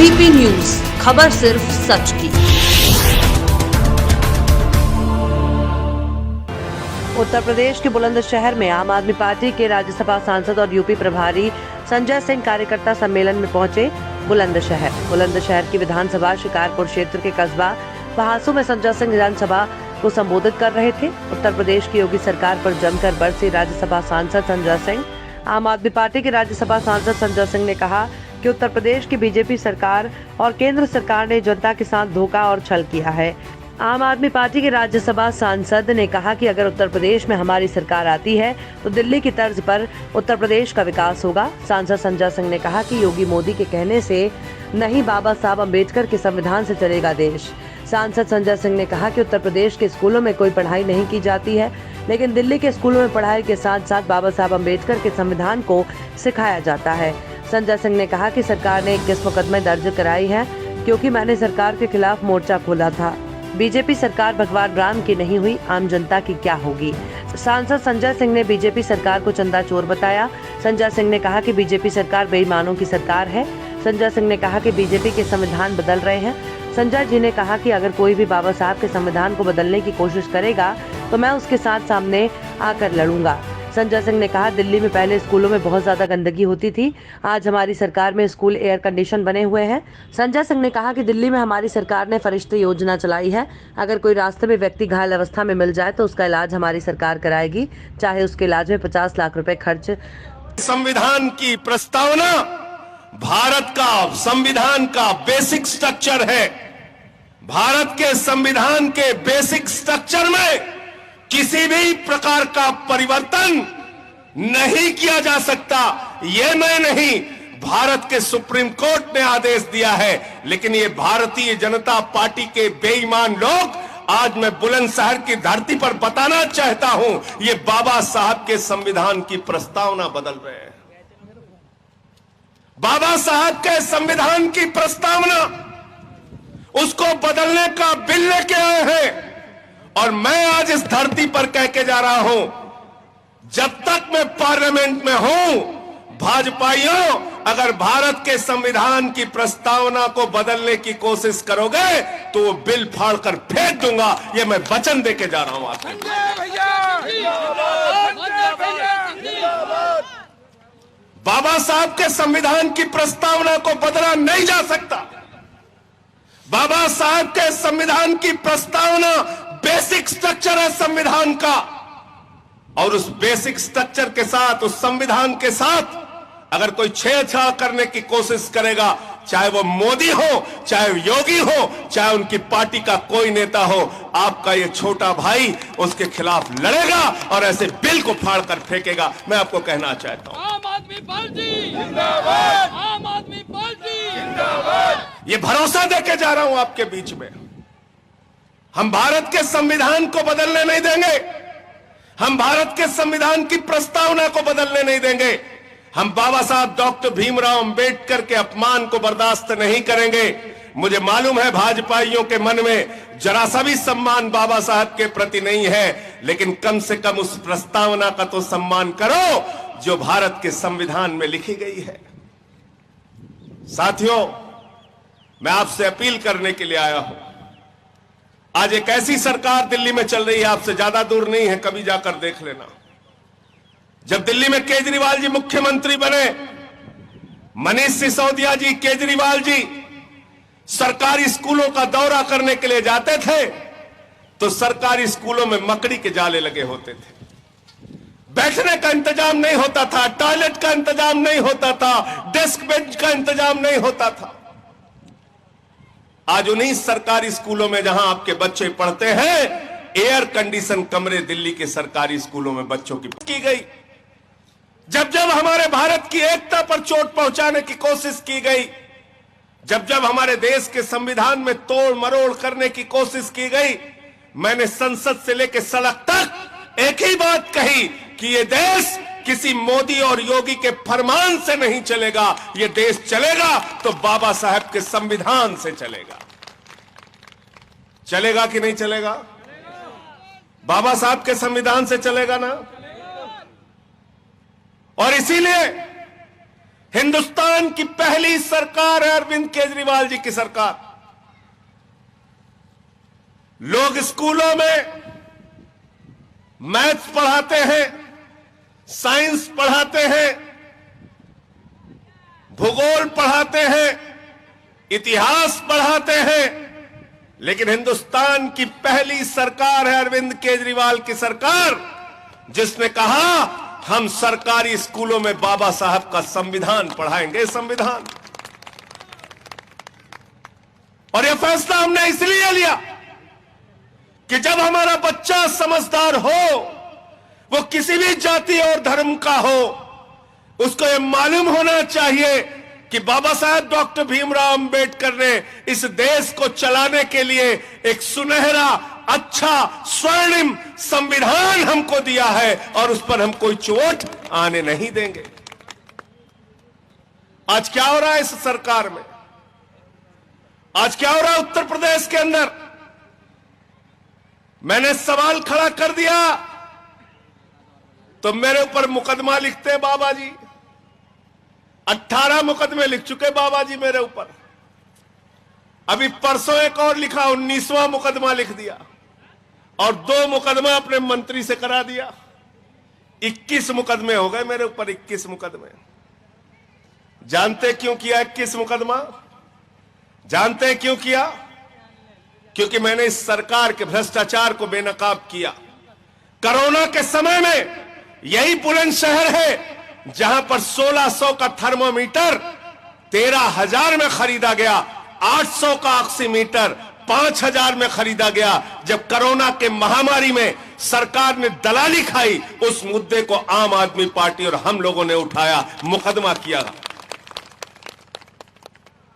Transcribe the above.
ABP news, खबर सिर्फ सच की। उत्तर प्रदेश के बुलंदशहर में आम आदमी पार्टी के राज्यसभा सांसद और यूपी प्रभारी संजय सिंह कार्यकर्ता सम्मेलन में पहुंचे। बुलंदशहर की विधानसभा शिकारपुर क्षेत्र के कस्बा बहासू में संजय सिंह विधानसभा को संबोधित कर रहे थे। उत्तर प्रदेश की योगी सरकार पर जमकर बरसे राज्यसभा सांसद संजय सिंह। आम आदमी पार्टी के राज्यसभा सांसद संजय सिंह ने कहा कि उत्तर प्रदेश की बीजेपी सरकार और केंद्र सरकार ने जनता के साथ धोखा और छल किया है। आम आदमी पार्टी के राज्यसभा सांसद ने कहा कि अगर उत्तर प्रदेश में हमारी सरकार आती है तो दिल्ली की तर्ज पर उत्तर प्रदेश का विकास होगा। सांसद संजय सिंह ने कहा कि योगी मोदी के कहने से नहीं, बाबा साहब अम्बेडकर के संविधान से चलेगा देश। सांसद संजय सिंह ने कहा कि उत्तर प्रदेश के स्कूलों में कोई पढ़ाई नहीं की जाती है, लेकिन दिल्ली के स्कूलों में पढ़ाई के साथ साथ बाबा साहब अम्बेडकर के संविधान को सिखाया जाता है। संजय सिंह ने कहा कि सरकार ने 21 मुकदमे दर्ज कराई है क्योंकि मैंने सरकार के खिलाफ मोर्चा खोला था। बीजेपी सरकार भगवान राम की नहीं हुई, आम जनता की क्या होगी। सांसद संजय सिंह ने बीजेपी सरकार को चंदा चोर बताया। संजय सिंह ने कहा कि बीजेपी सरकार बेईमानों की सरकार है। संजय सिंह ने कहा कि बीजेपी के संविधान बदल रहे हैं। संजय जी ने कहा कि अगर कोई भी बाबा साहब के संविधान को बदलने की कोशिश करेगा तो मैं उसके साथ सामने आकर लड़ूंगा। संजय सिंह ने कहा, दिल्ली में पहले स्कूलों में बहुत ज्यादा गंदगी होती थी, आज हमारी सरकार में स्कूल एयर कंडीशन बने हुए हैं। संजय सिंह ने कहा कि दिल्ली में हमारी सरकार ने फरिश्ते योजना चलाई है। अगर कोई रास्ते में व्यक्ति घायल अवस्था में मिल जाए तो उसका इलाज हमारी सरकार कराएगी, चाहे उसके इलाज में 50 लाख रुपए खर्च। संविधान की प्रस्तावना भारत का संविधान का बेसिक स्ट्रक्चर है। भारत के संविधान के बेसिक स्ट्रक्चर में किसी भी प्रकार का परिवर्तन नहीं किया जा सकता। ये मैं नहीं, भारत के सुप्रीम कोर्ट ने आदेश दिया है। लेकिन ये भारतीय जनता पार्टी के बेईमान लोग, आज मैं बुलंदशहर की धरती पर बताना चाहता हूं, ये बाबा साहब के संविधान की प्रस्तावना बदल रहे हैं। बाबा साहब के संविधान की प्रस्तावना, उसको बदलने का बिल लेके आए हैं। और मैं आज इस धरती पर कह के जा रहा हूं, जब तक मैं पार्लियामेंट में हूं, भाजपाइयों, अगर भारत के संविधान की प्रस्तावना को बदलने की कोशिश करोगे तो वो बिल फाड़कर फेंक दूंगा। ये मैं वचन देके जा रहा हूं आपको। बाबा साहब के संविधान की प्रस्तावना को बदला नहीं जा सकता। बाबा साहब के संविधान की प्रस्तावना बेसिक स्ट्रक्चर है संविधान का, और उस बेसिक स्ट्रक्चर के साथ, उस संविधान के साथ अगर कोई छेड़छाड़ करने की कोशिश करेगा, चाहे वो मोदी हो, चाहे योगी हो, चाहे उनकी पार्टी का कोई नेता हो, आपका ये छोटा भाई उसके खिलाफ लड़ेगा और ऐसे बिल को फाड़कर फेंकेगा। मैं आपको कहना चाहता हूं, आम आदमी पार्टी जिंदाबाद, आम आदमी पार्टी जिंदाबाद। ये भरोसा देके जा रहा हूं आपके बीच में, हम भारत के संविधान को बदलने नहीं देंगे। हम भारत के संविधान की प्रस्तावना को बदलने नहीं देंगे। हम बाबा साहब डॉक्टर भीमराव अंबेडकर के अपमान को बर्दाश्त नहीं करेंगे। मुझे मालूम है भाजपाइयों के मन में जरा सा भी सम्मान बाबा साहब के प्रति नहीं है, लेकिन कम से कम उस प्रस्तावना का तो सम्मान करो जो भारत के संविधान में लिखी गई है। साथियों, मैं आपसे अपील करने के लिए आया हूं। आज एक ऐसी सरकार दिल्ली में चल रही है, आपसे ज्यादा दूर नहीं है, कभी जाकर देख लेना। जब दिल्ली में केजरीवाल जी मुख्यमंत्री बने, मनीष सिसोदिया जी, केजरीवाल जी सरकारी स्कूलों का दौरा करने के लिए जाते थे तो सरकारी स्कूलों में मकड़ी के जाले लगे होते थे। बैठने का इंतजाम नहीं होता था, टॉयलेट का इंतजाम नहीं होता था, डेस्क बेंच का इंतजाम नहीं होता था। आज उन्हीं सरकारी स्कूलों में जहां आपके बच्चे पढ़ते हैं, एयर कंडीशन कमरे दिल्ली के सरकारी स्कूलों में बच्चों की गई। जब जब हमारे भारत की एकता पर चोट पहुंचाने की कोशिश की गई, जब जब हमारे देश के संविधान में तोड़ मरोड़ करने की कोशिश की गई, मैंने संसद से लेकर सड़क तक एक ही बात कही कि ये देश किसी मोदी और योगी के फरमान से नहीं चलेगा। ये देश चलेगा तो बाबा साहब के संविधान से चलेगा। चलेगा कि नहीं चलेगा? बाबा साहब के संविधान से चलेगा ना। और इसीलिए हिंदुस्तान की पहली सरकार है अरविंद केजरीवाल जी की सरकार। लोग स्कूलों में मैथ्स पढ़ाते हैं, साइंस पढ़ाते हैं, भूगोल पढ़ाते हैं, इतिहास पढ़ाते हैं, लेकिन हिंदुस्तान की पहली सरकार है अरविंद केजरीवाल की सरकार, जिसने कहा हम सरकारी स्कूलों में बाबा साहब का संविधान पढ़ाएंगे। संविधान। और यह फैसला हमने इसलिए लिया कि जब हमारा बच्चा समझदार हो, वो किसी भी जाति और धर्म का हो, उसको यह मालूम होना चाहिए कि बाबा साहब डॉक्टर भीमराव अंबेडकर ने इस देश को चलाने के लिए एक सुनहरा, अच्छा, स्वर्णिम संविधान हमको दिया है और उस पर हम कोई चोट आने नहीं देंगे। आज क्या हो रहा है इस सरकार में? आज क्या हो रहा है उत्तर प्रदेश के अंदर? मैंने सवाल खड़ा कर दिया तो मेरे ऊपर मुकदमा लिखते हैं बाबा जी। 18 मुकदमे लिख चुके बाबा जी मेरे ऊपर। अभी परसों एक और लिखा, 19वां मुकदमा लिख दिया और 2 मुकदमा अपने मंत्री से करा दिया। 21 मुकदमे हो गए मेरे ऊपर। 21 मुकदमे। जानते क्यों किया 21 मुकदमा? जानते हैं क्यों किया? क्योंकि मैंने इस सरकार के भ्रष्टाचार को बेनकाब किया। कोरोना के समय में यही बुलंदशहर है जहां पर 1600 का थर्मोमीटर 13,000 में खरीदा गया, 800 का ऑक्सीमीटर 5,000 में खरीदा गया। जब कोरोना के महामारी में सरकार ने दलाली खाई, उस मुद्दे को आम आदमी पार्टी और हम लोगों ने उठाया, मुकदमा किया।